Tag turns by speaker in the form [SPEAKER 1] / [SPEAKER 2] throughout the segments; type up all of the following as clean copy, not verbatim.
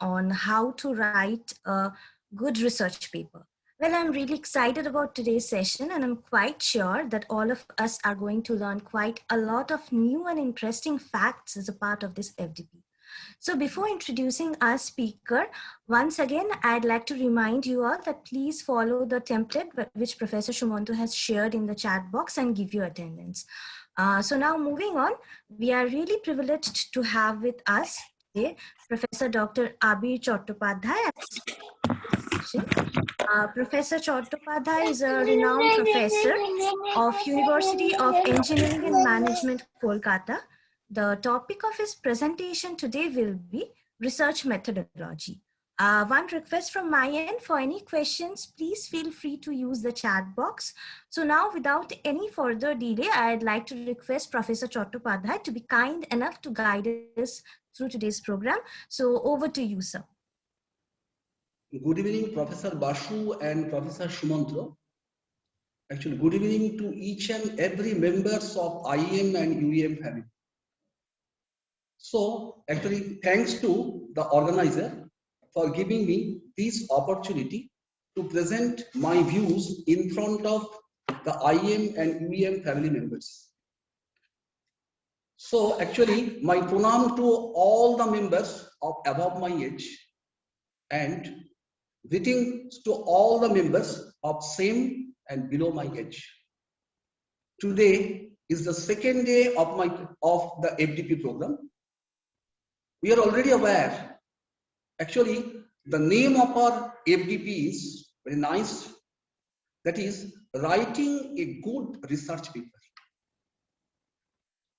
[SPEAKER 1] on how to write a good research paper. Well, I'm really excited about today's session, and I'm quite sure that all of us are going to learn quite a lot of new and interesting facts as a part of this FDP. So before introducing our speaker, once again, I'd like to remind you all that please follow the template which Professor Shumanto has shared in the chat box and give your attendance. So now moving on, we are really privileged to have with us today Professor Dr. Abir Chattopadhyay. Professor Chattopadhyay is a renowned professor of University of Engineering and Management, Kolkata. The topic of his presentation today will be research methodology. One request from my end: for any questions, please feel free to use the chat box. So now, without any further delay, I'd like to request Professor Chattopadhyay to be kind enough to guide us through today's program. So over to you, sir.
[SPEAKER 2] Good evening, Professor Basu and Professor Shumanto. Actually, good evening to each and every members of IEM and UEM family. So, actually, thanks to the organizer for giving me this opportunity to present my views in front of the IEM and UEM family members. So, actually, my pranam to all the members of above my age and greetings to all the members of same and below my age. Today is the second day of the FDP program. We are already aware. Actually, the name of our FDP is very nice. That is writing a good research paper.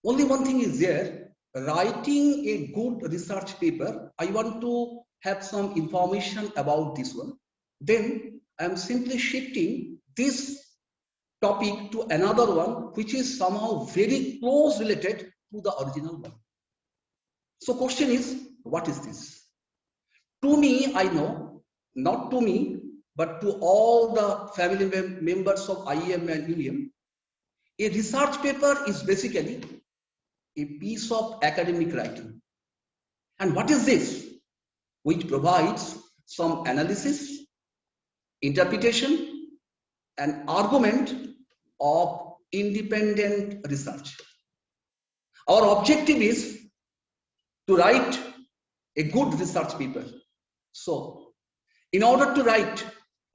[SPEAKER 2] Only one thing is there. Writing a good research paper. I want to have some information about this one. Then I am simply shifting this topic to another one, which is somehow very close related to the original one. So question is, what is this? To me, I know, not to me, but to all the family members of IEM and UEM, a research paper is basically a piece of academic writing. And what is this? Which provides some analysis, interpretation, and argument of independent research. Our objective is to write a good research paper. So, in order to write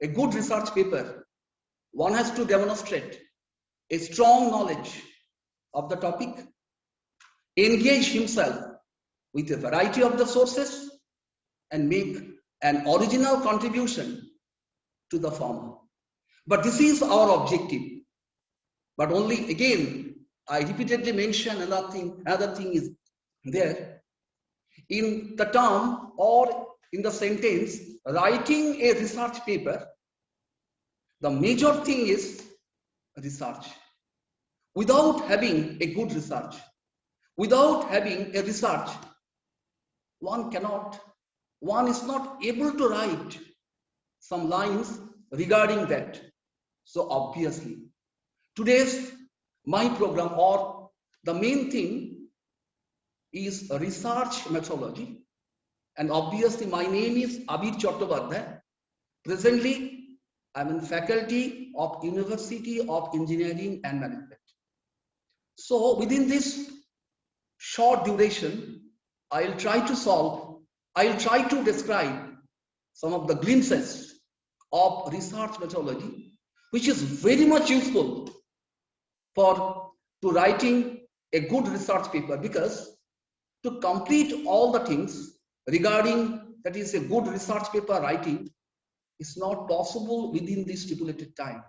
[SPEAKER 2] a good research paper, one has to demonstrate a strong knowledge of the topic, engage himself with a variety of the sources, and make an original contribution to the former. But this is our objective. But only again, I repeatedly mention another thing is there. In the term or in the sentence, writing a research paper, the major thing is research. Without having a good research, without having a research, one is not able to write some lines regarding that. So obviously, today's my program or the main thing is research methodology, and obviously my name is Abir Chattopadhyay. Presently, I'm in faculty of University of Engineering and Management. So within this short duration, I'll try to describe some of the glimpses of research methodology, which is very much useful to writing a good research paper, because to complete all the things regarding that is a good research paper writing is not possible within this stipulated time.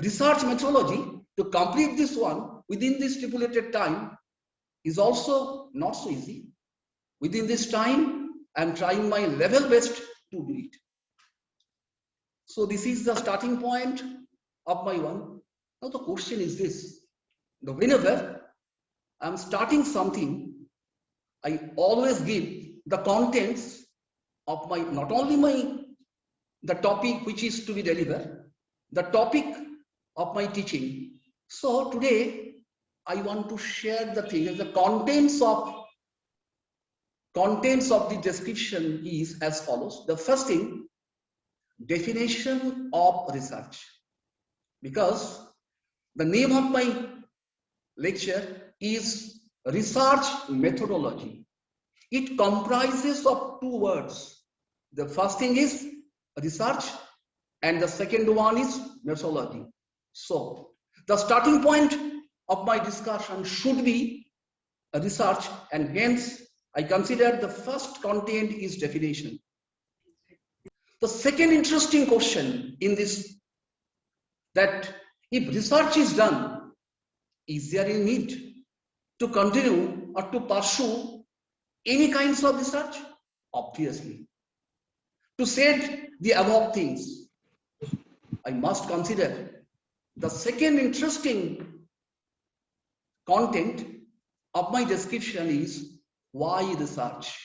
[SPEAKER 2] Research methodology, to complete this one within this stipulated time, is also not so easy. Within this time, I'm trying my level best to do it. So this is the starting point of my one. Now the question is this: whenever I'm starting something, I always give the contents of my, not only the topic which is to be delivered, the topic of my teaching. So today I want to share the contents of contents of the description is as follows. The first thing, definition of research, because the name of my lecture is research methodology. It comprises of two words. The first thing is research and the second one is methodology. So the starting point of my discussion should be a research, and hence I consider the first content is definition. The second interesting question in this, that if research is done, is there a need to continue or to pursue any kinds of research? Obviously. To say the above things, I must consider the second interesting content of my description is why research.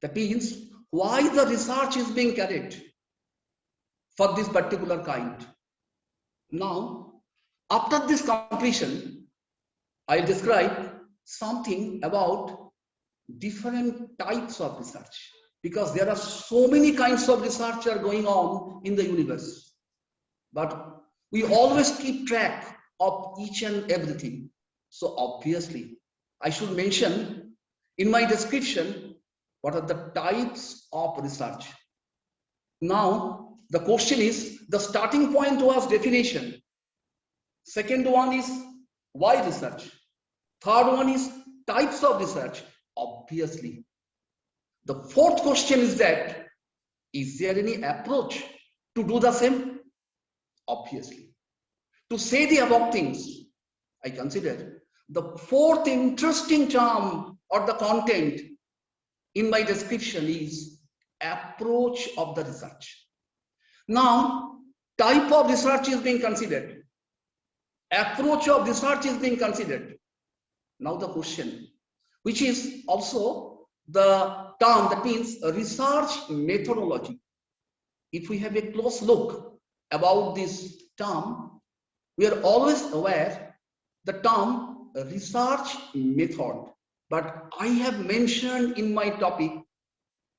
[SPEAKER 2] That means why the research is being carried for this particular kind. Now, after this completion, I'll describe something about different types of research, because there are so many kinds of research are going on in the universe, but we always keep track of each and everything. So obviously, I should mention in my description what are the types of research. Now, the question is, the starting point was definition. Second one is why research. Third one is types of research. Obviously. The fourth question is that, is there any approach to do the same? Obviously. To say the above things, I consider the fourth interesting term or the content in my description is approach of the research. Now, type of research is being considered. Approach of research is being considered. Now the question, which is also the term, that means research methodology. If we have a close look about this term, we are always aware the term research method, but I have mentioned in my topic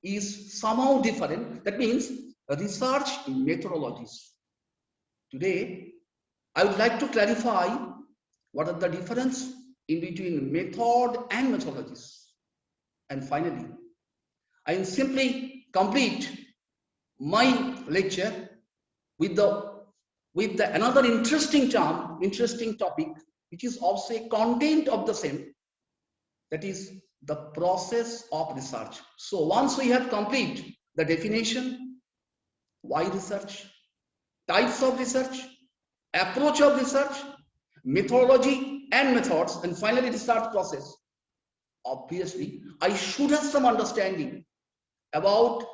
[SPEAKER 2] is somehow different. That means research methodologies. Today, I would like to clarify what are the difference in between method and methodologies. And finally, I will simply complete my lecture with another interesting term, interesting topic, which is also a content of the same, that is the process of research. So once we have complete the definition, why research, types of research, approach of research, methodology and methods, and finally research process, obviously I should have some understanding about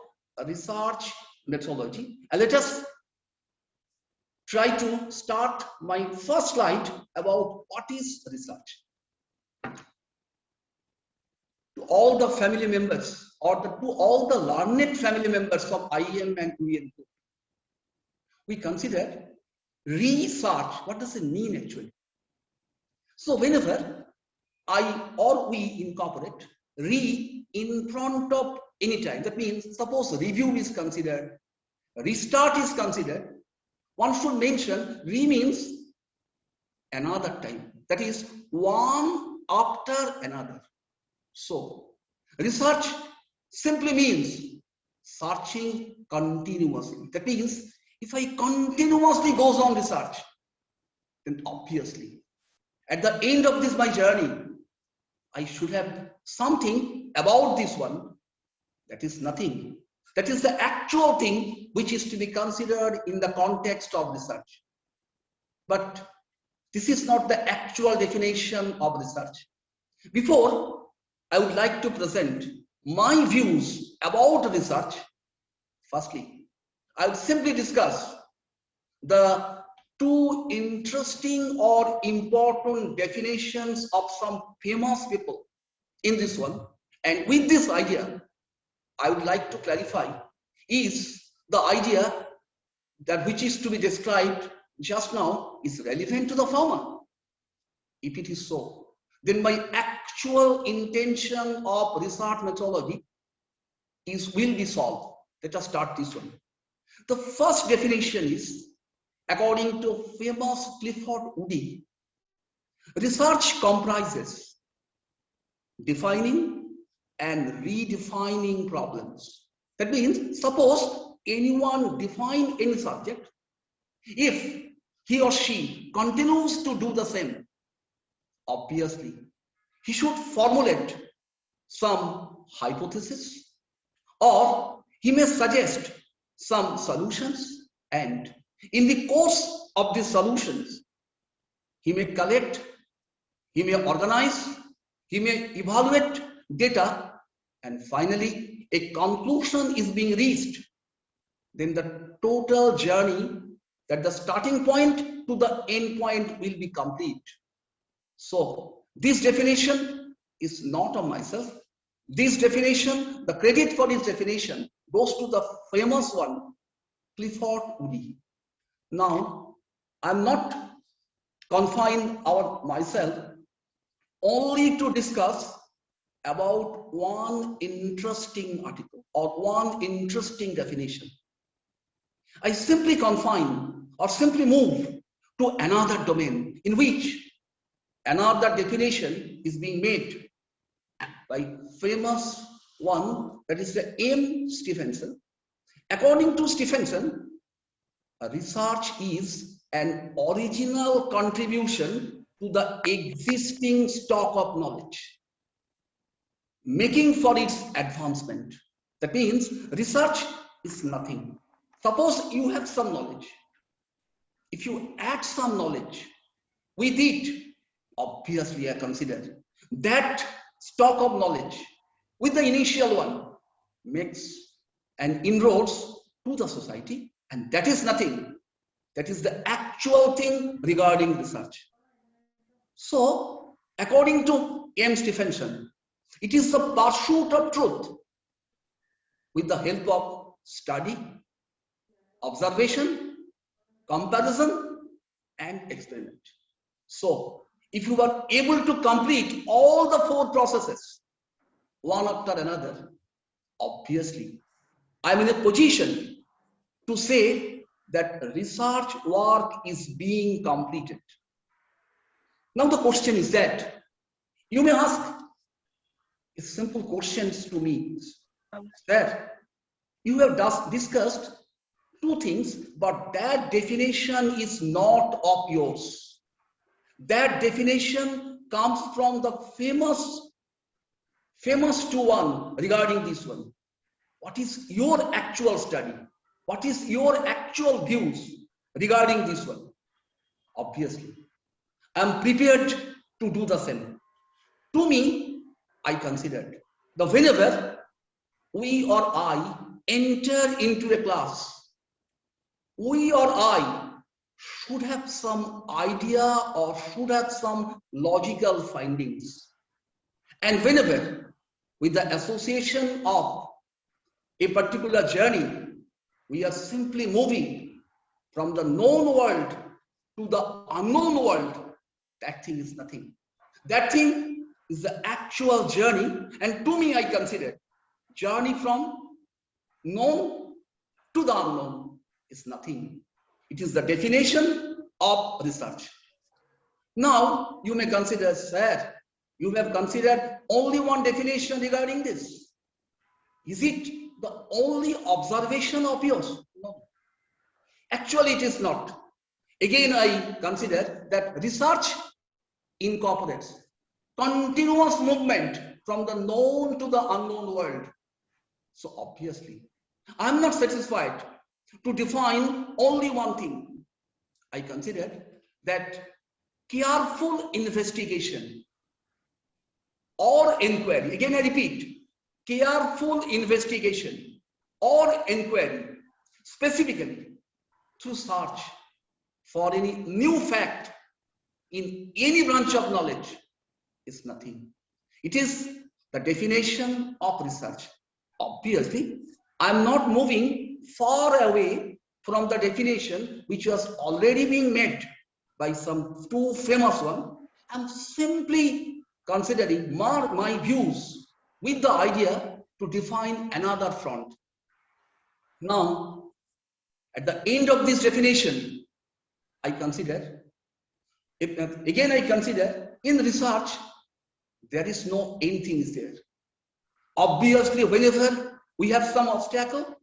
[SPEAKER 2] research methodology. And let us try to start my first slide about what is research. To all the family members, or to all the learned family members of IEM and UEN, we consider research. What does it mean actually? So whenever I or we incorporate re in front of any time, that means suppose review is considered, restart is considered, one should mention re means another time, that is one after another. So research simply means searching continuously. That means if I continuously goes on research, then obviously at the end of this my journey, I should have something about this one. That is nothing. That is the actual thing which is to be considered in the context of research. But this is not the actual definition of research. Before, I would like to present my views about research. Firstly, I will simply discuss the two interesting or important definitions of some famous people in this one. And with this idea, I would like to clarify, is the idea that which is to be described just now is relevant to the former? If it is so, then my actual intention of research methodology will be solved. Let us start this one. The first definition is, according to famous Clifford Woody, research comprises defining and redefining problems. That means, suppose anyone define any subject, if he or she continues to do the same, obviously, he should formulate some hypothesis, or he may suggest some solutions, and in the course of these solutions, he may collect, he may organize, he may evaluate data, and finally a conclusion is being reached. Then the total journey, that the starting point to the end point, will be complete. So this definition is not of myself. This definition, the credit for this definition goes to the famous one, Clifford Woody. Now, I'm not confined myself only to discuss about one interesting article or one interesting definition. I simply confine or simply move to another domain in which another definition is being made by famous one, that is the M. Stephenson. According to Stephenson, a research is an original contribution to the existing stock of knowledge, making for its advancement. That means research is nothing. Suppose you have some knowledge. If you add some knowledge with it, obviously I consider that stock of knowledge with the initial one makes an inroads to the society, and that is nothing. That is the actual thing regarding research. So, according to M. Stephenson, it is the pursuit of truth with the help of study, observation, comparison, and experiment. So, if you are able to complete all the four processes, one after another, obviously, I am in a position to say that research work is being completed. Now the question is that, you may ask a simple questions to me, that you have discussed two things, but that definition is not of yours. That definition comes from the famous two one regarding this one. What is your actual study? What is your actual views regarding this one? Obviously, I am prepared to do the same. To me, I considered the whenever we or I enter into a class, we or I should have some idea or should have some logical findings. And whenever, with the association of a particular journey, we are simply moving from the known world to the unknown world, that thing is nothing. That thing is the actual journey, and to me I consider journey from known to the unknown is nothing. It is the definition of research. Now you may consider, sir, you have considered only one definition regarding this. Is it the only observation of yours? No. Actually, it is not. Again, I consider that research incorporates continuous movement from the known to the unknown world. So obviously, I am not satisfied to define only one thing. I consider that careful investigation or inquiry, again I repeat, careful investigation or inquiry, specifically through search for any new fact in any branch of knowledge, is nothing. It is the definition of research. Obviously, I am not moving far away from the definition which was already being made by some two famous ones. I am simply considering my views with the idea to define another front. Now, at the end of this definition, I consider, again I consider, in research, there is no anything is there. Obviously, whenever we have some obstacle,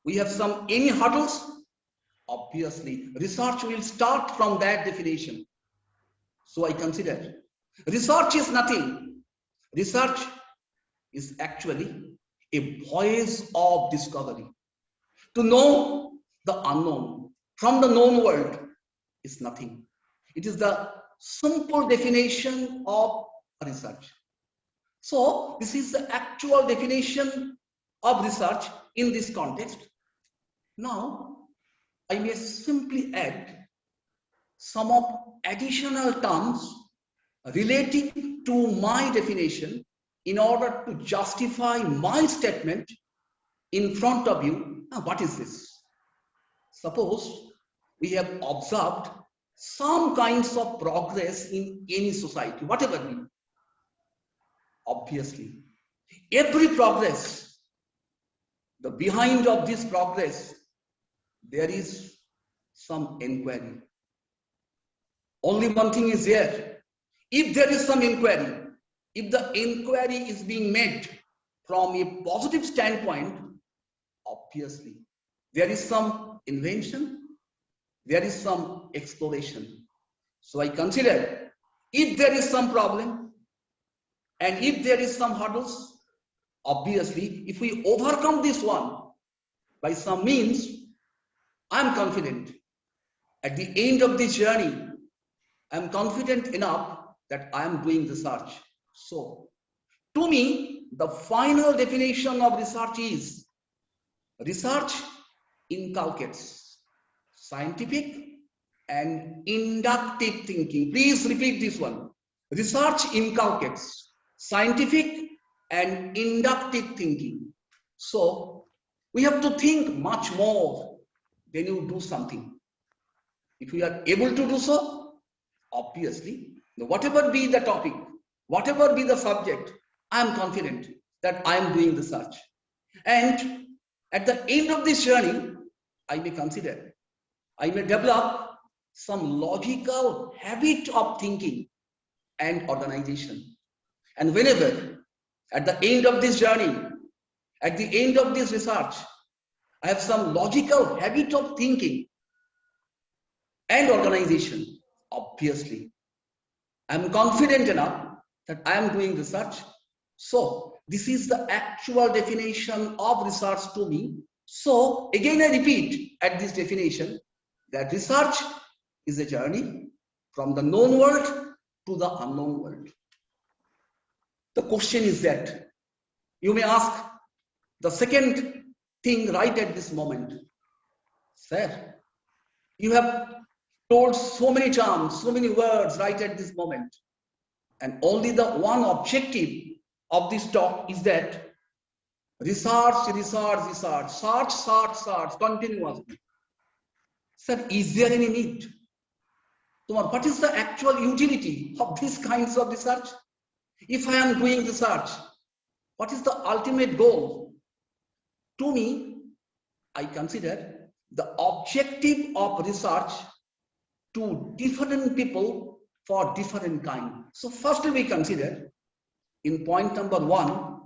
[SPEAKER 2] we have some any hurdles, obviously research will start from that definition. So I consider research is nothing. Research is actually a voyage of discovery. To know the unknown from the known world is nothing. It is the simple definition of research. So this is the actual definition of research in this context. Now, I may simply add some of additional terms relating to my definition in order to justify my statement in front of you. Now, what is this? Suppose we have observed some kinds of progress in any society, whatever be. Obviously, every progress, the behind of this progress, there is some inquiry. Only one thing is there. If there is some inquiry, if the inquiry is being made from a positive standpoint, obviously, there is some invention, there is some exploration. So I consider if there is some problem and if there is some hurdles, obviously, if we overcome this one by some means, I am confident at the end of this journey, I am confident enough that I am doing research. So, to me, the final definition of research is research inculcates scientific and inductive thinking. Please repeat this one. Research inculcates scientific and inductive thinking. So, we have to think much more than you do something. If we are able to do so, obviously, whatever be the topic, whatever be the subject, I am confident that I am doing research. And at the end of this journey, I may consider, I may develop some logical habit of thinking and organization. And whenever, at the end of this journey, at the end of this research, I have some logical habit of thinking and organization, obviously, I am confident enough that I am doing research. So this is the actual definition of research to me. So again, I repeat at this definition that research is a journey from the known world to the unknown world. The question is that you may ask the second thing right at this moment. Sir, you have told so many terms, so many words right at this moment. And only the one objective of this talk is that research, search continuously. Sir, is there any need? What is the actual utility of these kinds of research? If I am doing research, what is the ultimate goal? To me, I consider the objective of research to different people for different kind. So firstly, we consider in point number 1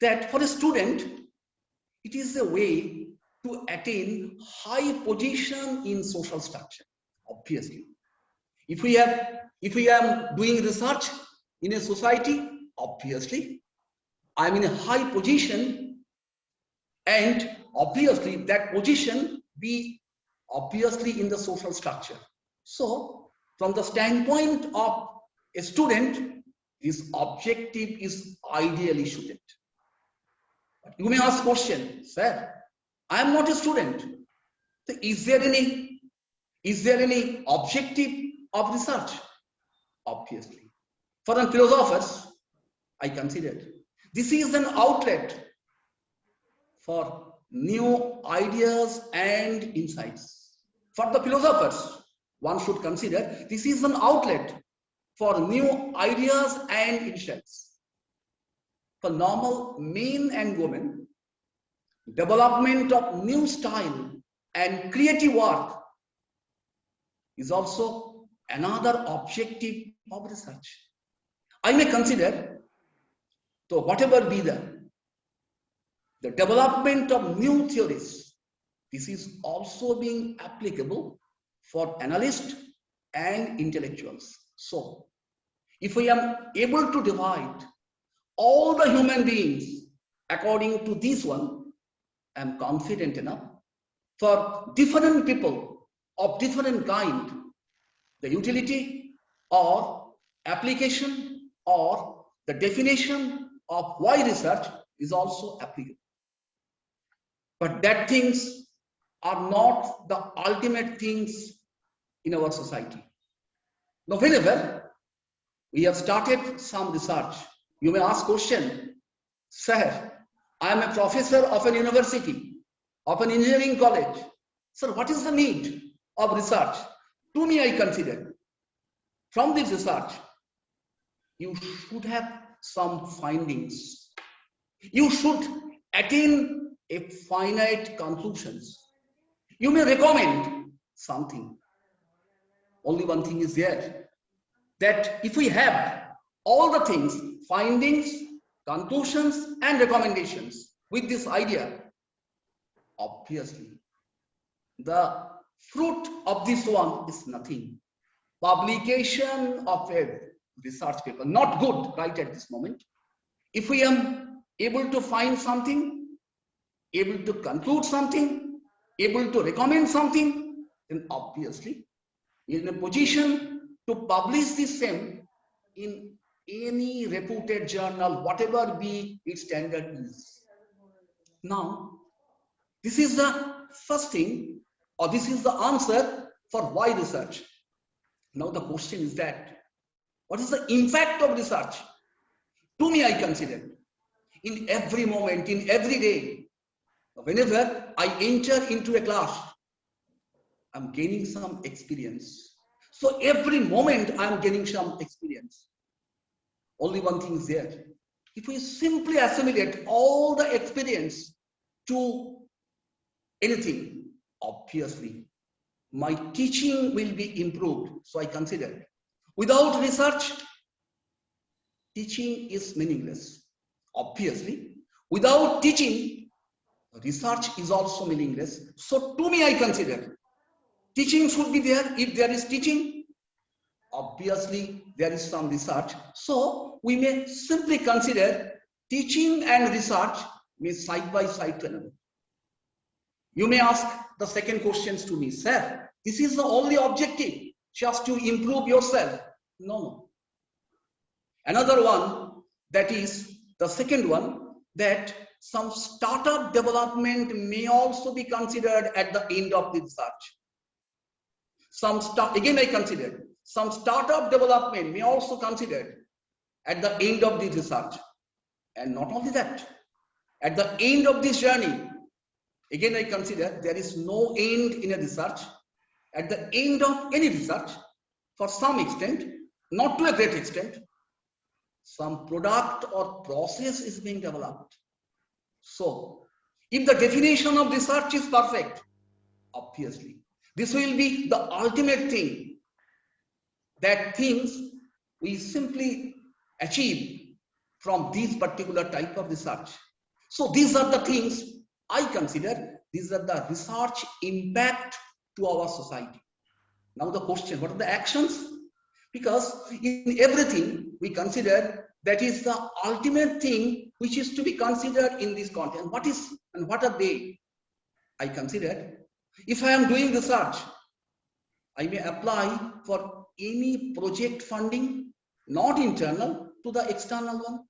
[SPEAKER 2] that for a student, it is a way to attain high position in social structure. Obviously, if we are doing research in a society, obviously, I am in a high position, and obviously that position be obviously in the social structure. So from the standpoint of a student, his objective is ideally suited. You may ask question, sir, I am not a student. So is there any objective of research? Obviously. For the philosophers, I considered this is an outlet for new ideas and insights. For the philosophers, one should consider this is an outlet for new ideas and insights. For normal men and women, development of new style and creative work is also another objective of research. I may consider, so whatever be the development of new theories, this is also being applicable for analysts and intellectuals. So, if we are able to divide all the human beings according to this one, I am confident enough for different people of different kind, the utility or application or the definition of why research is also applicable. But that things are not the ultimate things in our society. Now, whenever we have started some research, you may ask question, sir, I am a professor of an university, of an engineering college. Sir, what is the need of research? To me, I consider from this research, you should have some findings. You should attain a finite conclusions. You may recommend something. Only one thing is there, that if we have all the things, findings, conclusions, and recommendations with this idea, obviously, the fruit of this one is nothing. Publication of a research paper, not good right at this moment. If we are able to find something, able to conclude something, able to recommend something, then obviously in a position to publish the same in any reputed journal, whatever be its standard is. Now, this is the first thing, or this is the answer for why research. Now the question is that, what is the impact of research? To me, I consider in every moment, in every day, whenever I enter into a class, I'm gaining some experience. So every moment I'm getting some experience. Only one thing is there. If we simply assimilate all the experience to anything, obviously my teaching will be improved. So I consider without research, teaching is meaningless. Obviously, without teaching, research is also meaningless. So to me, I consider teaching should be there. If there is teaching, obviously there is some research. So we may simply consider teaching and research may side by side to another. You may ask the second questions to me, sir, this is the only objective, just to improve yourself. No. Another one, that is the second one, that some startup development may also be considered at the end of the research. Again, I considered some startup development may also considered at the end of the research. And not only that, at the end of this journey, again, I consider there is no end in a research. At the end of any research, for some extent, not to a great extent, some product or process is being developed. So, if the definition of research is perfect, obviously, this will be the ultimate thing, that things we simply achieve from this particular type of research. So, these are the things I consider, these are the research impact to our society. Now the question, what are the actions? Because in everything we consider, that is the ultimate thing which is to be considered in this content. What is and what are they? I consider, if I am doing research, I may apply for any project funding, not internal to the external one.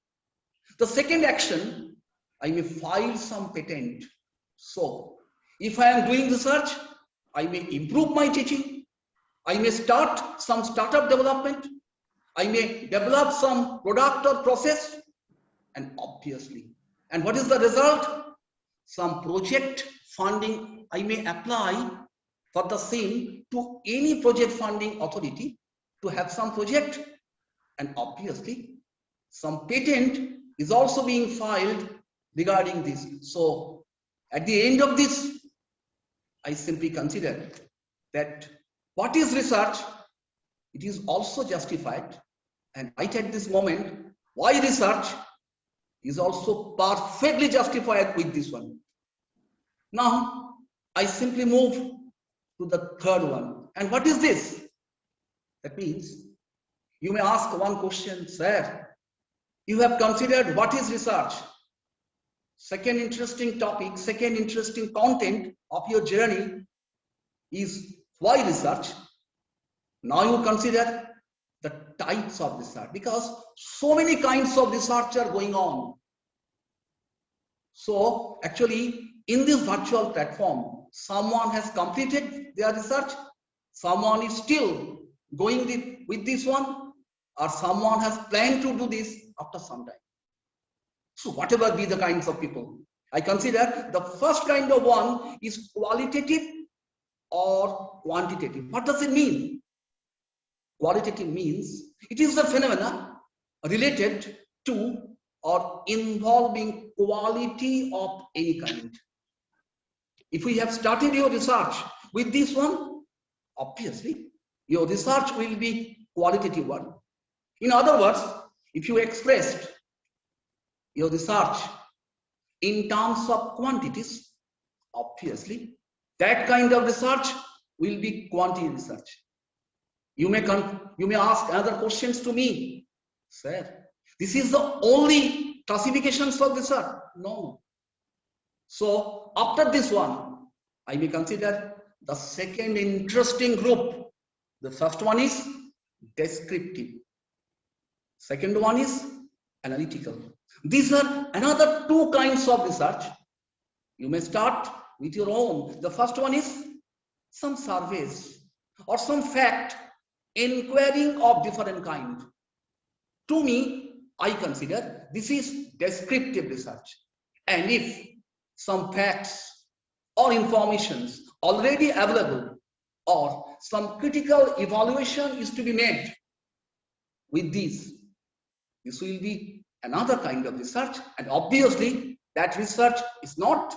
[SPEAKER 2] The second action, I may file some patent. So, if I am doing research, I may improve my teaching. I may start some startup development. I may develop some product or process. And obviously, and what is the result? Some project funding I may apply for the same to any project funding authority to have some project. And obviously, some patent is also being filed regarding this. So at the end of this, I simply consider that what is research, it is also justified. And right at this moment, why research is also perfectly justified with this one. Now, I simply move to the third one. And what is this? That means you may ask one question, sir, you have considered what is research? Second interesting topic, second interesting content of your journey is why research. Now you consider the types of research, because so many kinds of research are going on. So actually in this virtual platform, someone has completed their research, someone is still going with this one, or someone has planned to do this after some time. So whatever be the kinds of people, I consider the first kind of one is qualitative or quantitative. What does it mean? Qualitative means it is the phenomena related to or involving quality of any kind. If we have started your research with this one, obviously your research will be qualitative one. In other words, if you expressed your research in terms of quantities, obviously that kind of research will be quantity research. You may ask other questions to me, sir, this is the only classifications of research? No. So after this one, I may consider the second interesting group. The first one is descriptive. Second one is analytical. These are another two kinds of research. You may start with your own. The first one is some surveys or some fact inquiring of different kind. To me, I consider this is descriptive research. And if some facts or informations already available or some critical evaluation is to be made with this will be another kind of research. And obviously that research is not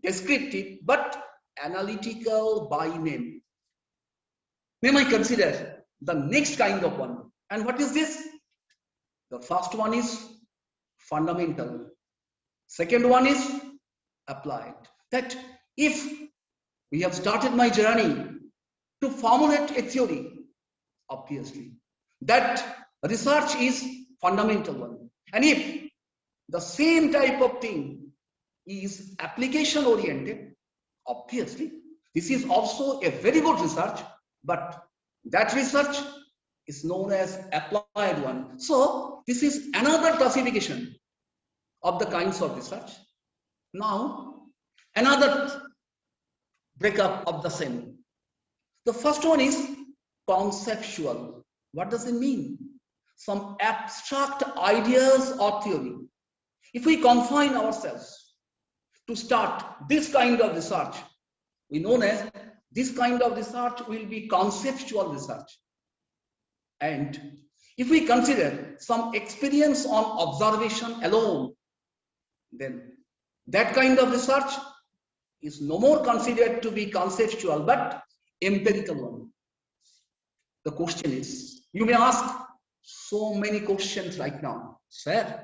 [SPEAKER 2] descriptive but analytical by name. We might consider the next kind of one. And what is this? The first one is fundamental. Second one is applied. That if we have started my journey to formulate a theory, obviously that research is fundamental one. And if the same type of thing is application oriented, obviously this is also a very good research, but that research is known as applied one. So this is another classification of the kinds of research. Now another breakup of the same. The first one is conceptual. What does it mean? Some abstract ideas or theory. If we confine ourselves to start this kind of research, we know as this kind of research will be conceptual research. And if we consider some experience on observation alone, then that kind of research is no more considered to be conceptual but empirical one. The question is, you may ask so many questions right now, sir.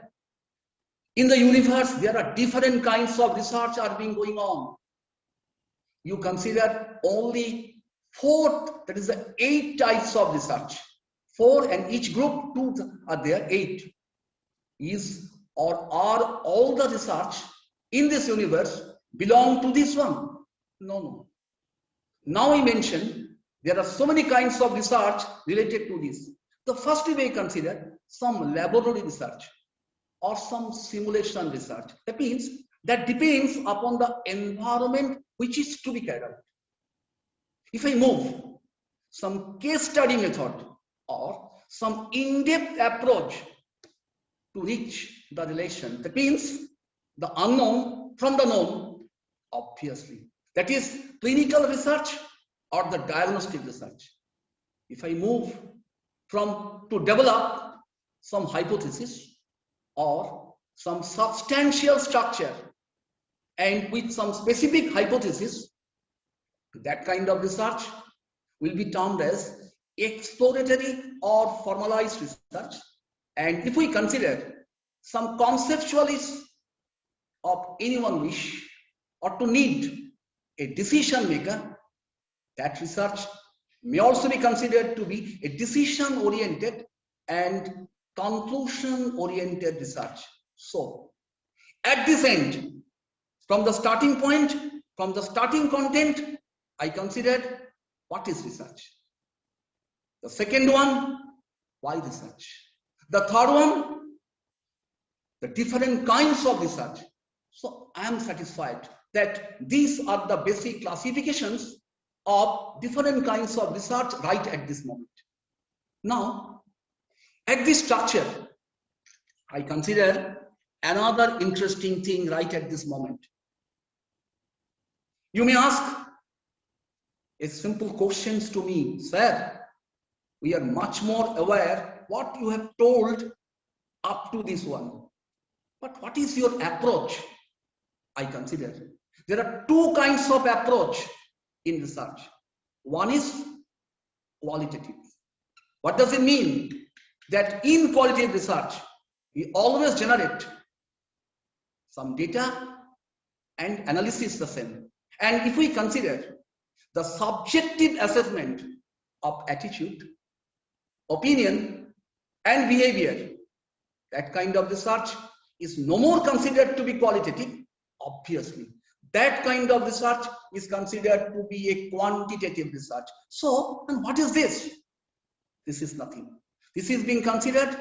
[SPEAKER 2] In the universe, there are different kinds of research are being going on. You consider only 4, that is the 8 types of research. 4 and each group 2 are there, 8. Is or are all the research in this universe belong to this one? No. Now I mentioned there are so many kinds of research related to this. The first we may consider some laboratory research or some simulation research. That means that depends upon the environment which is to be carried out. If I move some case study method or some in-depth approach to reach the relation, that means the unknown from the known, obviously. That is clinical research or the diagnostic research. If I move to develop some hypothesis or some substantial structure, and with some specific hypothesis, that kind of research will be termed as exploratory or formalized research. And if we consider some conceptualists of anyone wish or to need a decision maker, that research may also be considered to be a decision oriented and conclusion oriented research. So at this end, from the starting point, from the starting content, I considered what is research. The second one, why research? The third one, the different kinds of research. So I am satisfied that these are the basic classifications of different kinds of research right at this moment. Now, at this structure, I consider another interesting thing right at this moment. You may ask a simple questions to me, sir. We are much more aware what you have told up to this one. But what is your approach? I consider there are two kinds of approach in research. One is qualitative. What does it mean? That in qualitative research, we always generate some data and analysis the same. And if we consider the subjective assessment of attitude, opinion, and behavior, that kind of research is no more considered to be qualitative, obviously. That kind of research is considered to be a quantitative research. So, and what is this? This is nothing. This is being considered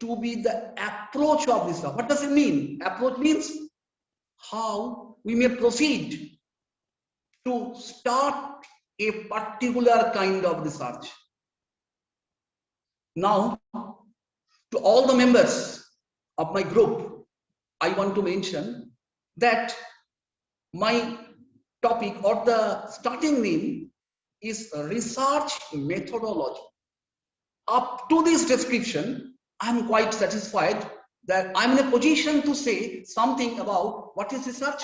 [SPEAKER 2] to be the approach of research. What does it mean? Approach means how we may proceed to start a particular kind of research. Now, to all the members of my group, I want to mention that my topic or the starting name is research methodology. Up to this description, I'm quite satisfied that I'm in a position to say something about what is research,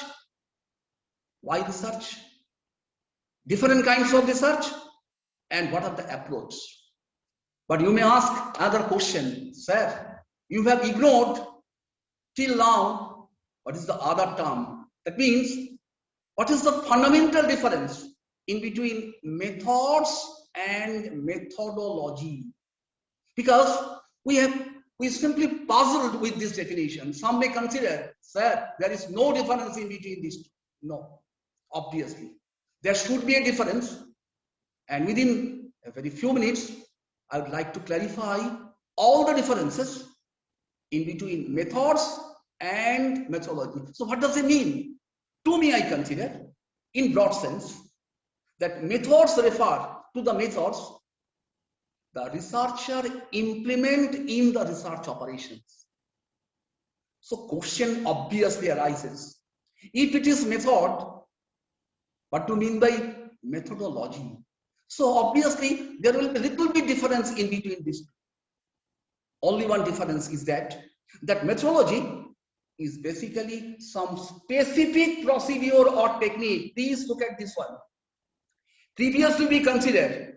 [SPEAKER 2] why research, different kinds of research, and what are the approach. But you may ask another question, sir, you have ignored till now what is the other term. That means what is the fundamental difference in between methods and methodology? Because we simply puzzled with this definition. Some may consider, sir, there is no difference in between these two. No, obviously. There should be a difference. And within a very few minutes, I would like to clarify all the differences in between methods and methodology. So what does it mean? To me, I consider, in broad sense, that methods refer to the methods the researcher implement in the research operations. So question obviously arises. If it is method, what do you mean by methodology? So obviously there will be a little bit difference in between these two. Only one difference is that methodology is basically some specific procedure or technique. Please look at this one. Previously we considered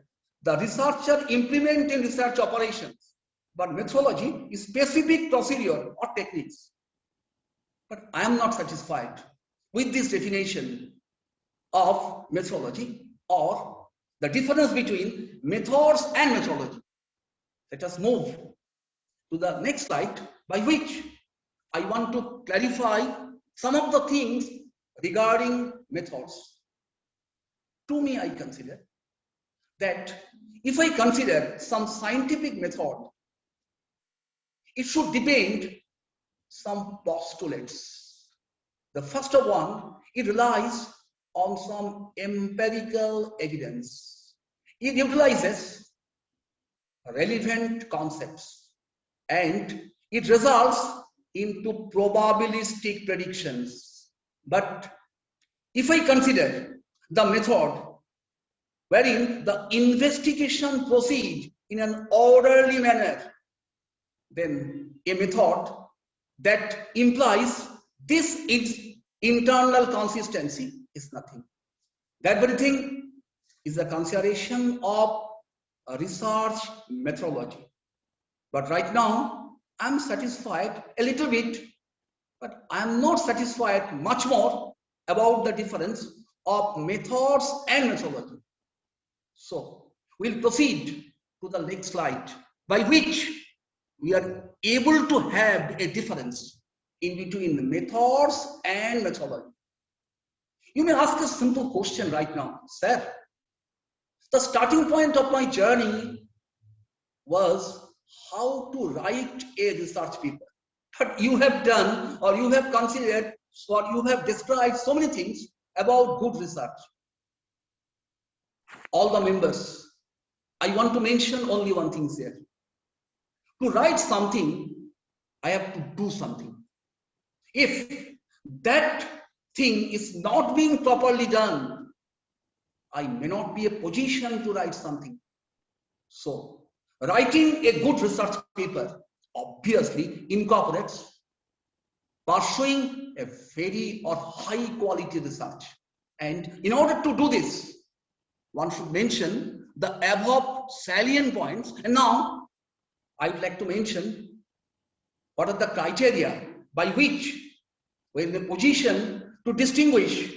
[SPEAKER 2] the researcher implement in research operations, but methodology is specific procedure or techniques. But I am not satisfied with this definition of methodology or the difference between methods and methodology. Let us move to the next slide, by which I want to clarify some of the things regarding methods. To me, I consider that if I consider some scientific method, it should depend some postulates. The first of one, it relies on some empirical evidence. It utilizes relevant concepts and it results into probabilistic predictions. But if I consider the method wherein the investigation proceeds in an orderly manner, then a method that implies this is internal consistency is nothing. That very thing is a consideration of a research methodology. But right now, I'm satisfied a little bit, but I'm not satisfied much more about the difference of methods and methodology. So we'll proceed to the next slide, by which we are able to have a difference in between the methods and methodology. You may ask a simple question right now, sir. The starting point of my journey was how to write a research paper. But you have done, or you have considered, or you have described so many things about good research. All the members, I want to mention only one thing here. To write something, I have to do something. If that thing is not being properly done, I may not be in a position to write something. So, writing a good research paper obviously incorporates pursuing a very or high quality research. And in order to do this, one should mention the above salient points. And now I would like to mention what are the criteria by which we are in a position to distinguish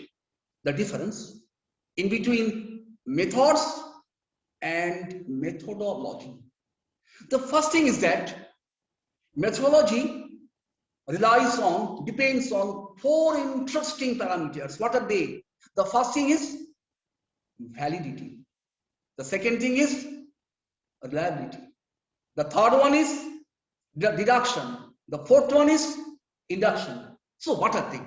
[SPEAKER 2] the difference in between methods and methodology. The first thing is that methodology depends on four interesting parameters. What are they? The first thing is validity. The second thing is reliability. The third one is deduction. The fourth one is induction. So what are they?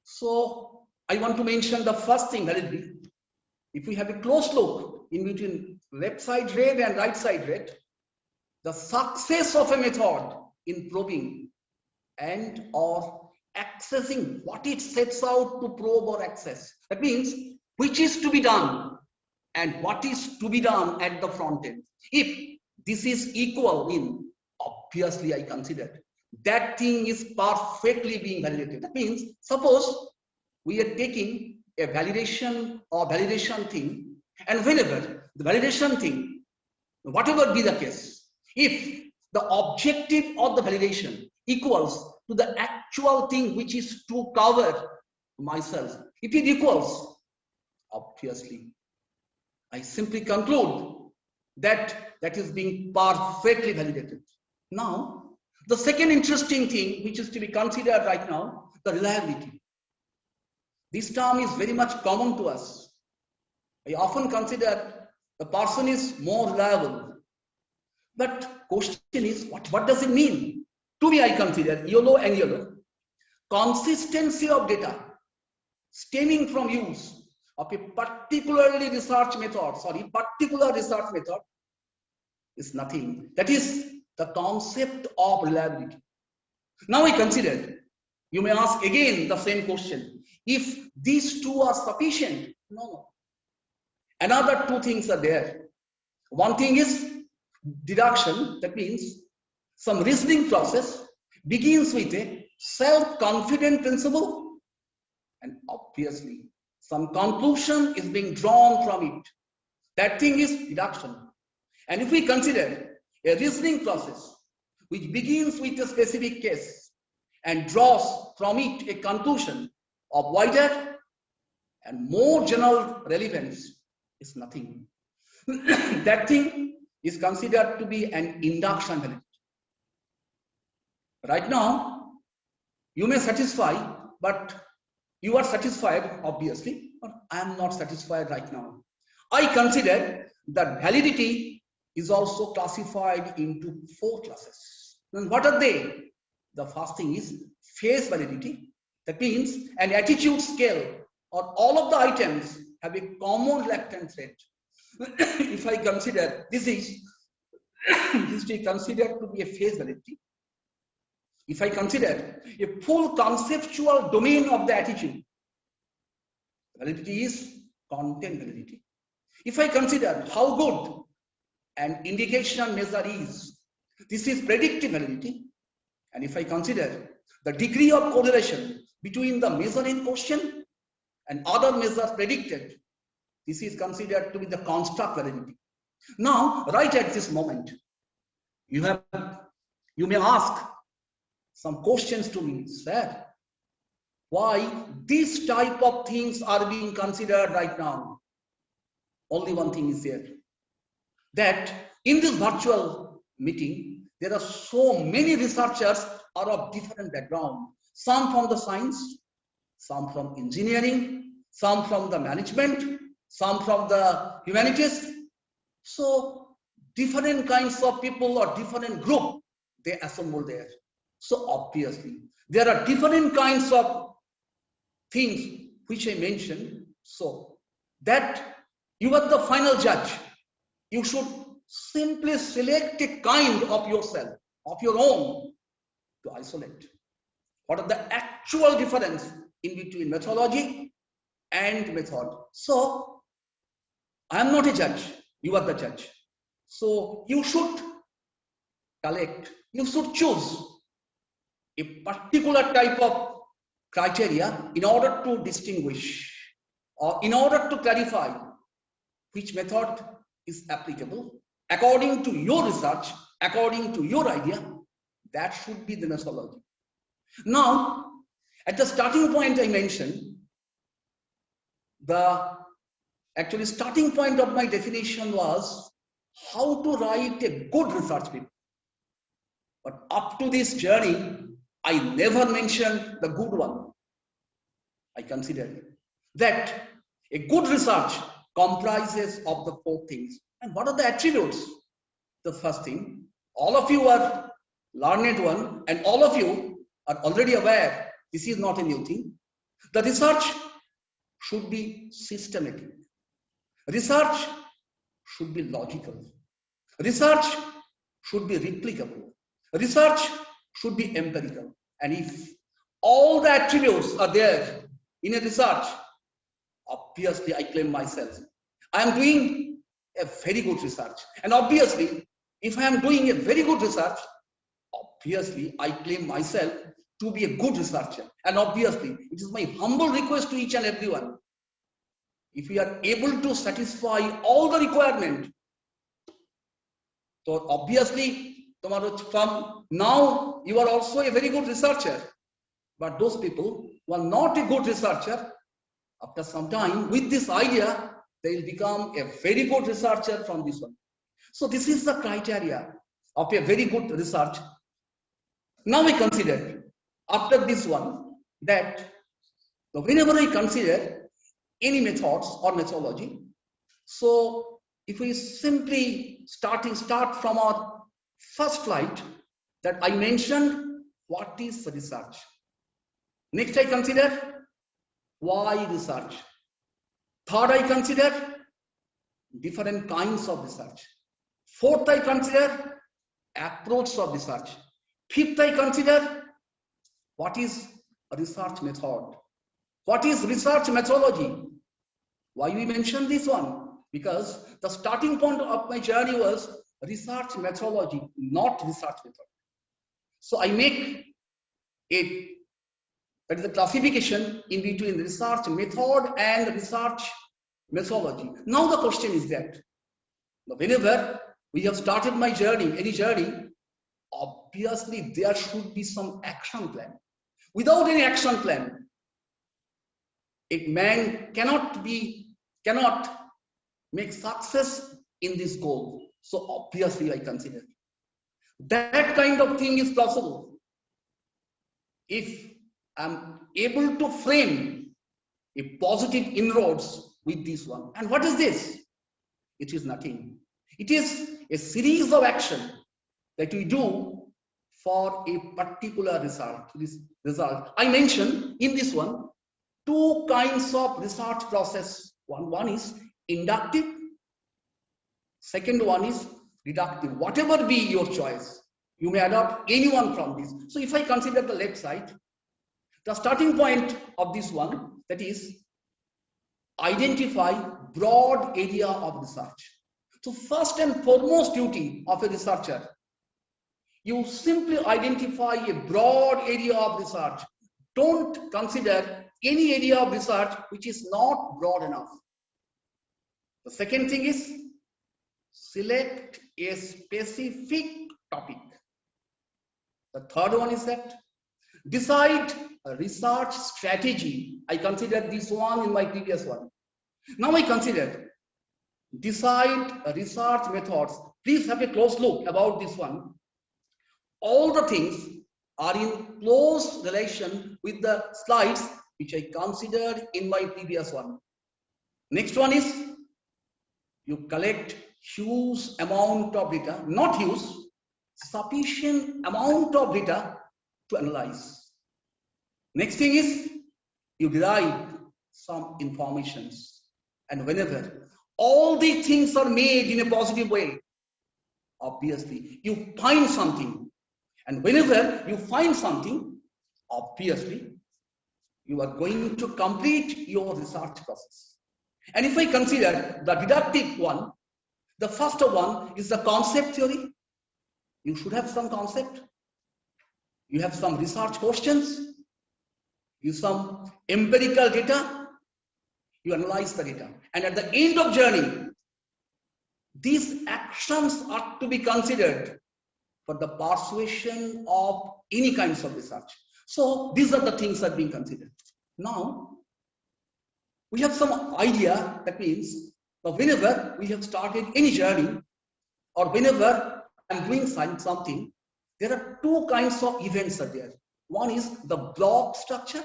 [SPEAKER 2] So I want to mention the first thing, validity. If we have a close look in between left side red and right side red, the success of a method in probing and or accessing what it sets out to probe or access. That means which is to be done and what is to be done at the front end. If this is equal in, obviously I consider that thing is perfectly being validated. That means suppose we are taking a validation or validation thing, and whenever the validation thing, whatever be the case, if the objective of the validation equals to the actual thing which is to cover myself, if it equals, obviously I simply conclude that that is being perfectly validated. Now, the second interesting thing which is to be considered right now, the reliability. This term is very much common to us. I often consider the person is more reliable. But question is, what does it mean? To me, I consider YOLO and YOLO. Consistency of data stemming from use of a particular research method is nothing. That is the concept of reliability. Now I consider, you may ask again the same question. If these two are sufficient, no. Another two things are there. One thing is deduction. That means some reasoning process begins with a self-confident principle, and obviously some conclusion is being drawn from it. That thing is deduction. And if we consider a reasoning process which begins with a specific case and draws from it a conclusion of wider and more general relevance, is nothing. That thing is considered to be an induction validity. Right now, you may satisfy, but you are satisfied, obviously, but I am not satisfied right now. I consider that validity is also classified into four classes. And what are they? The first thing is phase validity. That means an attitude scale or all of the items have a common reluctance rate. If I consider this is considered to be a phase validity. If I consider a full conceptual domain of the attitude, validity is content validity. If I consider how good an indication measure is, This is predictive validity. And if I consider the degree of correlation between the measure in question and other measures predicted, this is considered to be the construct validity. Now, right at this moment, you may ask some questions to me, sir. Why this type of things are being considered right now? Only one thing is there, that in this virtual meeting, there are so many researchers are of different background. Some from the science, some from engineering, some from the management, some from the humanities. So different kinds of people or different group, they assemble there. So obviously, there are different kinds of things which I mentioned, so that you are the final judge. You should simply select a kind of yourself, of your own, to isolate. What are the actual difference in between methodology and method? So I am not a judge, you are the judge. So you should collect, you should choose a particular type of criteria in order to distinguish or in order to clarify which method is applicable according to your research, according to your idea. That should be the methodology. Now, at the starting point I mentioned, the actually starting point of my definition was how to write a good research paper. But up to this journey, I never mentioned the good one. I considered that a good research comprises of the four things. And what are the attributes? The first thing, all of you are learned one, and all of you are already aware this is not a new thing. The research should be systematic. Research should be logical. Research should be replicable. Research should be empirical. And if all the attributes are there in a research, obviously I claim myself, I am doing a very good research. And obviously, if I am doing a very good research, obviously I claim myself to be a good researcher. And obviously, it is my humble request to each and everyone, if we are able to satisfy all the requirement, so obviously, from now you are also a very good researcher. But those people who are not a good researcher, after some time with this idea, they will become a very good researcher from this one. So this is the criteria of a very good research. Now we consider after this one that whenever I consider any methods or methodology, so if we simply start from our first slide that I mentioned, what is research? Next I consider why research. Third I consider different kinds of research. Fourth I consider approach of research. Fifth I consider what is a research method. What is research methodology? Why we mention this one? Because the starting point of my journey was research methodology, not research method. So I make it, that is the classification in between research method and research methodology. Now the question is that whenever we have started my journey, any journey, obviously there should be some action plan. Without any action plan, a man cannot make success in this goal. So obviously I consider that kind of thing is possible if I'm able to frame a positive inroads with this one. And what is this? It is nothing. It is a series of action that we do for a particular result. I mentioned in this one two kinds of research process. One is inductive, second one is deductive. Whatever be your choice, you may adopt any one from this. So if I consider the left side, the starting point of this one, that is identify broad area of research. So first and foremost duty of a researcher You simply identify a broad area of research. Don't consider any area of research which is not broad enough. The second thing is select a specific topic. The third one is that decide a research strategy. I considered this one in my previous one. Now I consider decide a research methods. Please have a close look about this one. All the things are in close relation with the slides which I considered in my previous one. Next one is you collect huge amount of data, not huge, sufficient amount of data to analyze. Next thing is you derive some informations, and whenever all these things are made in a positive way, obviously you find something, and whenever you find something, obviously you are going to complete your research process. And if I consider the deductive one, the first one is the concept theory. You should have some concept. You have some research questions. You some empirical data. You analyze the data. And at the end of journey, these actions are to be considered for the persuasion of any kinds of research. So these are the things that are being considered. Now, we have some idea. That means that whenever we have started any journey or whenever I'm doing something, there are two kinds of events are there. One is the block structure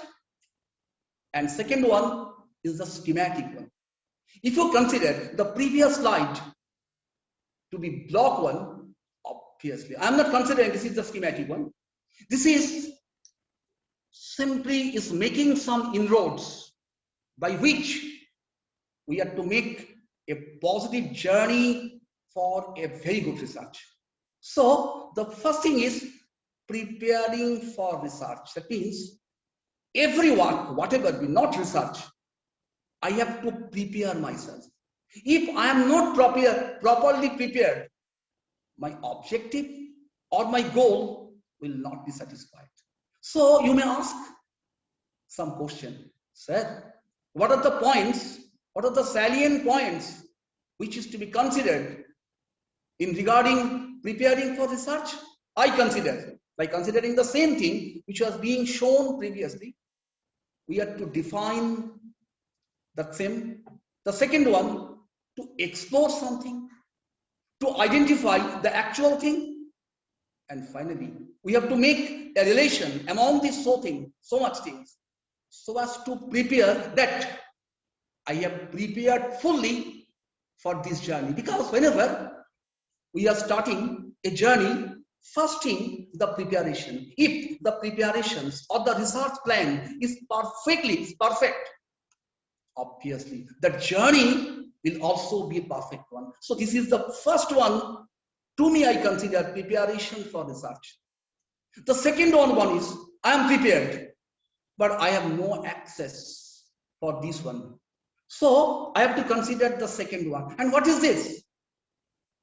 [SPEAKER 2] and second one is the schematic one. If you consider the previous slide to be block one, obviously, I'm not considering this is the schematic one. This is simply is making some inroads by which we have to make a positive journey for a very good research. So the first thing is preparing for research. That means every work, whatever be not research, I have to prepare myself. If I am not properly prepared, my objective or my goal will not be satisfied. So you may ask some question, sir, what are the points, what are the salient points which is to be considered in regarding preparing for research? I consider, by considering the same thing which was being shown previously, we have to define the theme. The second one, to explore something, to identify the actual thing, and finally, we have to make a relation among these so much things, so as to prepare that I have prepared fully for this journey. Because whenever we are starting a journey, first thing, the preparation. If the preparations or the research plan is perfect, obviously the journey will also be a perfect one. So this is the first one. To me, I consider preparation for research. The second one is I am prepared, but I have no access for this one. So I have to consider the second one. And what is this?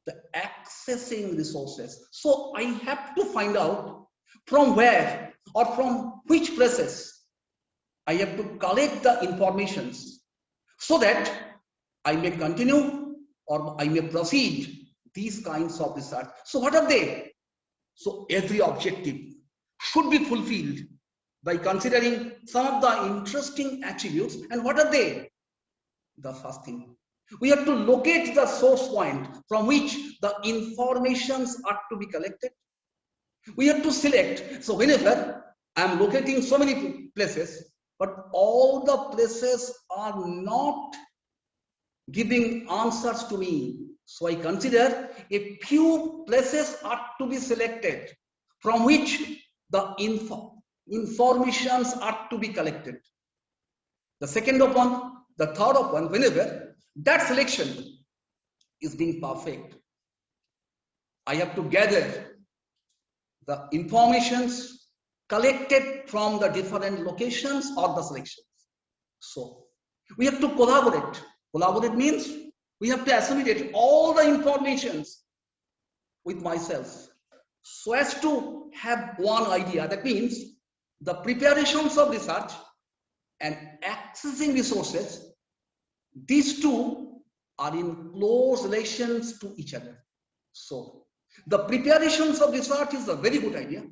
[SPEAKER 2] The accessing resources. So I have to find out from where or from which places I have to collect the informations so that I may continue or I may proceed these kinds of research. So what are they? So every objective should be fulfilled by considering some of the interesting attributes. And what are they? The first thing, we have to locate the source point from which the informations are to be collected. We have to select. So whenever I am locating so many places, but all the places are not giving answers to me. So I consider a few places are to be selected from which the informations are to be collected. The second of one, the third of one, whenever that selection is being perfect, I have to gather the informations collected from the different locations or the selections. So we have to collaborate. Collaborate means we have to assimilate all the informations with myself. so as to have one idea. That means the preparations of research and accessing resources, these two are in close relations to each other. So the preparations of research is a very good idea,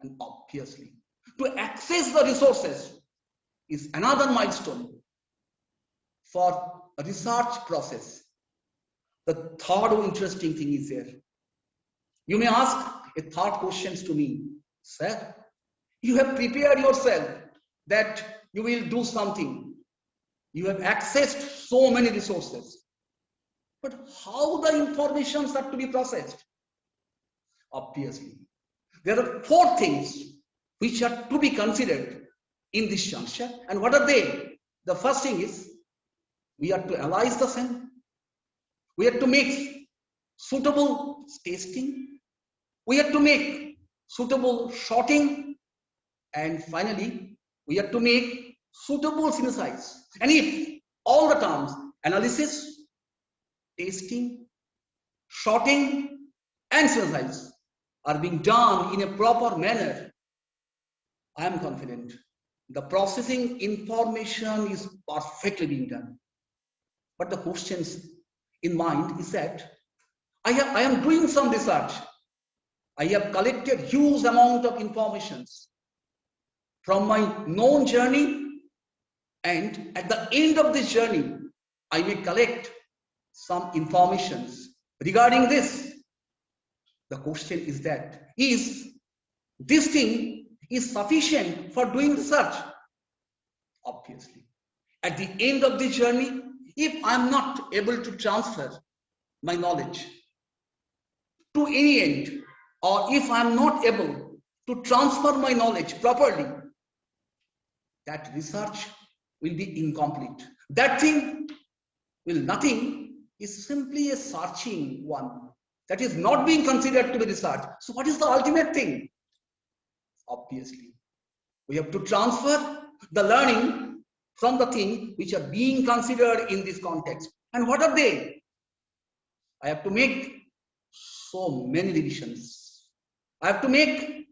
[SPEAKER 2] and obviously to access the resources is another milestone for a research process. The third interesting thing is there. You may ask a third questions to me, sir, you have prepared yourself that you will do something. You have accessed so many resources. But how the informations are to be processed? Obviously, there are four things which are to be considered in this juncture. And what are they? The first thing is we have to analyze the same. We have to make suitable testing. We have to make suitable sorting. And finally, we have to make suitable synthesis. And if all the terms, analysis, testing, sorting, and synthesis are being done in a proper manner, I am confident the processing information is perfectly being done. But the questions in mind is that I am doing some research. I have collected huge amount of informations from my known journey, and at the end of this journey, I may collect some informations regarding this. The question is that, is this thing is sufficient for doing research? Obviously, at the end of the journey, if I am not able to transfer my knowledge to any end, or if I am not able to transfer my knowledge properly, that research will be incomplete. That thing will nothing, is simply a searching one. That is not being considered to be research. So what is the ultimate thing? Obviously, we have to transfer the learning from the thing which are being considered in this context. And what are they? I have to make so many revisions. I have to make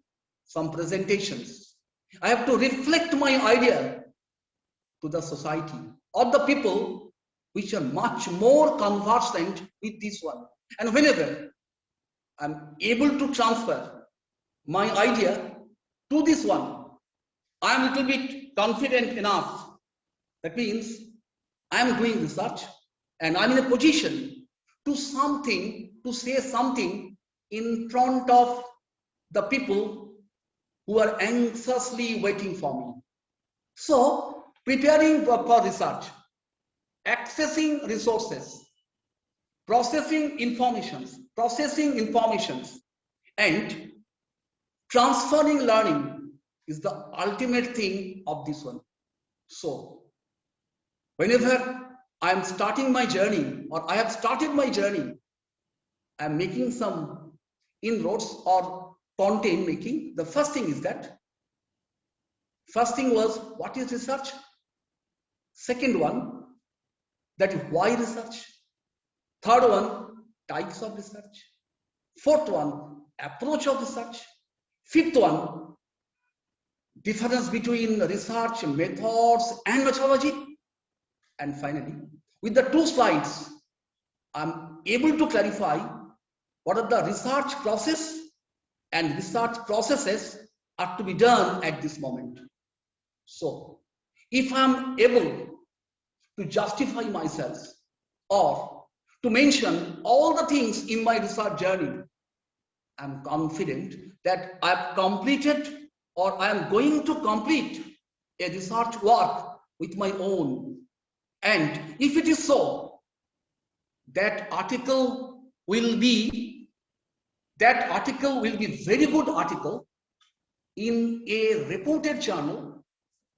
[SPEAKER 2] some presentations. I have to reflect my idea to the society or the people which are much more conversant with this one. And whenever I'm able to transfer my idea to this one, I'm a little bit confident enough. That means I'm doing research and I'm in a position to say something in front of the people who are anxiously waiting for me. So, preparing for research, accessing resources, processing informations, and transferring learning is the ultimate thing of this one. So, whenever I am starting my journey, or I have started my journey, I am making some inroads or content making. The first thing is that, first thing was, what is research? Second one, that is why research? Third one, types of research. Fourth one, approach of research. Fifth one, difference between research methods and methodology. And finally, with the 2 slides, I'm able to clarify what are the research process and research processes are to be done at this moment. So, if I'm able to justify myself or to mention all the things in my research journey, I'm confident that I've completed or I am going to complete a research work with my own. And if it is so, that article will be very good article in a reputed journal,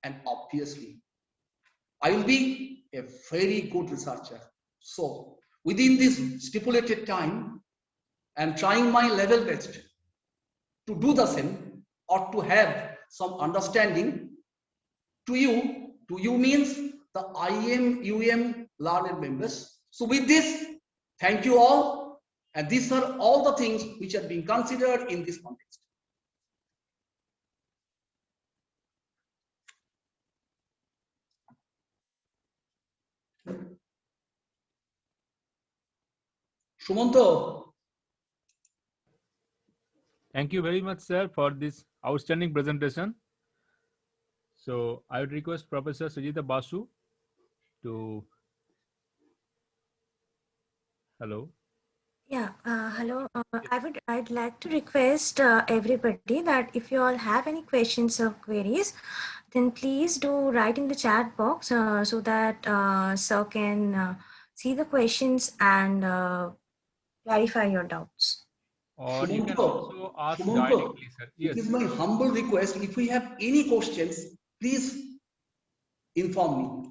[SPEAKER 2] and obviously I will be a very good researcher. So within this stipulated time, I am trying my level best to do the same or to have some understanding to you. To you means the IM, UM learned members. So with this, thank you all. And these are all the things which are being considered in this context. Sumanto.
[SPEAKER 3] Thank you very much, sir, for this outstanding presentation. So I would request Professor Sujita Basu to. Hello.
[SPEAKER 1] Yeah, hello.
[SPEAKER 3] Yes.
[SPEAKER 1] I'd like to request everybody that if you all have any questions or queries, then please do write in the chat box so that sir can see the questions and clarify your doubts.
[SPEAKER 3] Or you can
[SPEAKER 2] Sumanto,
[SPEAKER 3] also ask
[SPEAKER 2] Sumanto,
[SPEAKER 3] directly, sir.
[SPEAKER 2] it
[SPEAKER 3] Yes.
[SPEAKER 2] is my humble request. If we have any questions, please inform me.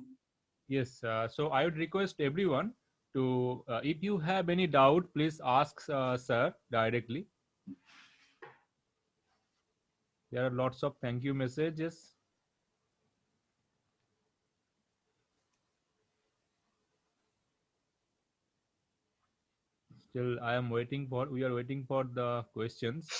[SPEAKER 3] Yes. So I would request everyone to, if you have any doubt, please ask sir directly. There are lots of thank you messages. Still, I am waiting for. We are waiting for the questions.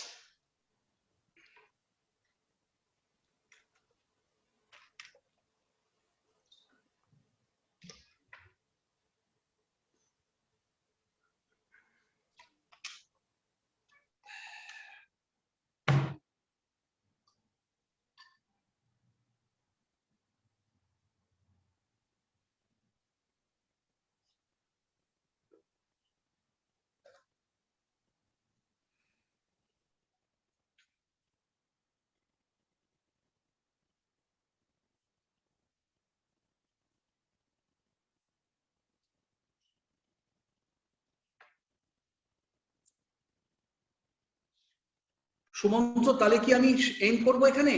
[SPEAKER 2] Sumanta, তাহলে কি আমি and করব এখানে?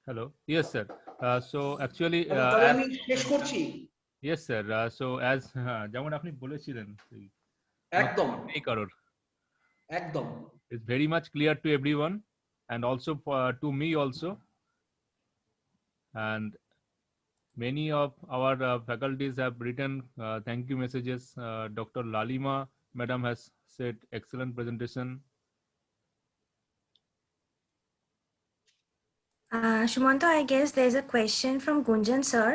[SPEAKER 3] Hello. Yes, sir. So actually,
[SPEAKER 2] তাহলে
[SPEAKER 3] as
[SPEAKER 2] আমি শেষ করছি।
[SPEAKER 3] yes, sir. So as যেমন আপনি বলেছিলেন,
[SPEAKER 2] একদম
[SPEAKER 3] এই কারোর
[SPEAKER 2] একদম
[SPEAKER 3] is very much clear to everyone, and also to me also, and many of our faculties have written thank you messages. Dr. Lalima madam has said excellent presentation.
[SPEAKER 1] Shumanto, I guess there's a question from Gunjan sir.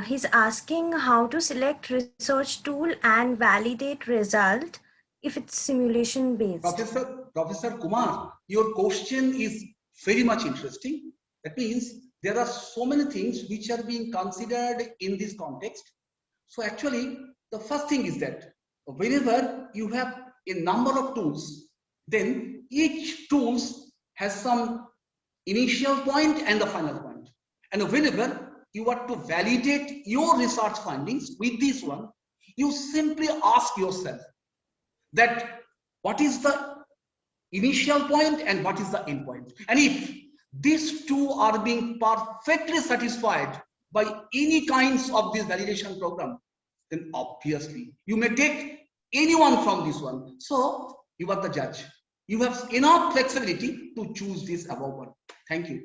[SPEAKER 1] He's asking how to select research tool and validate result if it's simulation based.
[SPEAKER 2] Professor Kumar, your question is very much interesting. That means there are so many things which are being considered in this context. So actually, the first thing is that whenever you have a number of tools, then each tools has some initial point and the final point. And whenever you are to validate your research findings with this one, you simply ask yourself that what is the initial point and what is the end point. And if these two are being perfectly satisfied by any kinds of this validation program, then obviously you may take anyone from this one. So you are the judge. You have enough flexibility to choose this above one. Thank you.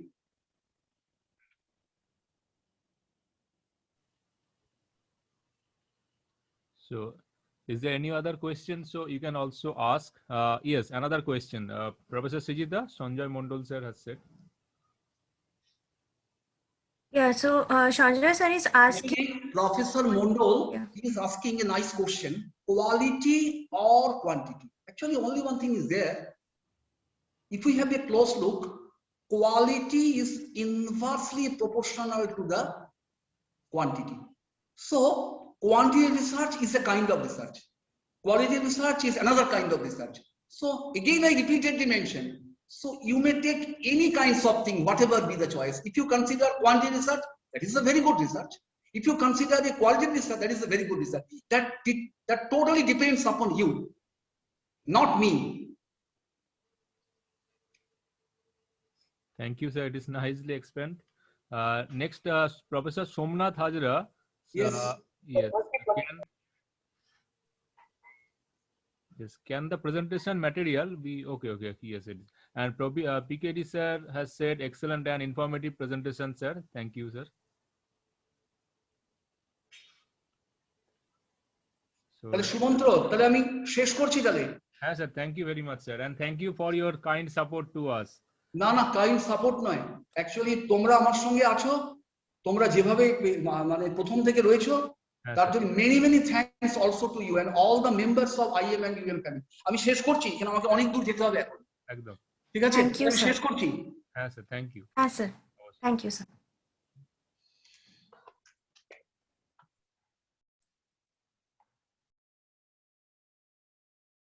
[SPEAKER 3] So is there any other question? So you can also ask. Yes, another question. Professor Sujita, Sanjay Mondol sir has said.
[SPEAKER 1] Yeah, so Sanjay sir is asking.
[SPEAKER 2] Professor Mondol,
[SPEAKER 1] Yeah.
[SPEAKER 2] he is asking a nice question: quality or quantity? Actually, only one thing is there. If we have a close look, quality is inversely proportional to the quantity. So, quantity research is a kind of research. Quality research is another kind of research. So, again, I repeatedly mentioned. So, you may take any kinds of thing, whatever be the choice. If you consider quantity research, that is a very good research. If you consider the quality research, that is a very good research. That totally depends upon you, not me.
[SPEAKER 3] Thank you, sir. It is nicely explained. Next, Professor Somnath Hajra.
[SPEAKER 2] Yes.
[SPEAKER 3] Yes. Can the presentation material be okay? Okay. Yes, it is. And PKD sir has said excellent and informative presentation, sir. Thank you, sir. So,
[SPEAKER 2] তাহলে সুমন্ত্র, তাহলে আমি শেষ করছি তাহলে।
[SPEAKER 3] হ্যাঁ sir, thank you very much sir, and thank you for your kind support to us.
[SPEAKER 2] না না, kind support নয়, অ্যাকচুয়ালি তোমরা আমার সঙ্গে আছো, তোমরা যেভাবে মানে প্রথম থেকে রয়েছো, তার জন্য many many thanks also to you and all the members of IM and UM family. আমি শেষ করছি, কেন আমাকে অনেক দূর যেতে হবে এখন।
[SPEAKER 3] একদম।
[SPEAKER 2] ঠিক আছে,
[SPEAKER 1] Thank you,
[SPEAKER 2] আমি
[SPEAKER 1] sir.
[SPEAKER 2] শেষ করছি।
[SPEAKER 3] হ্যাঁ স্যার, থ্যাংক ইউ।
[SPEAKER 1] হ্যাঁ স্যার, থ্যাংক ইউ স্যার।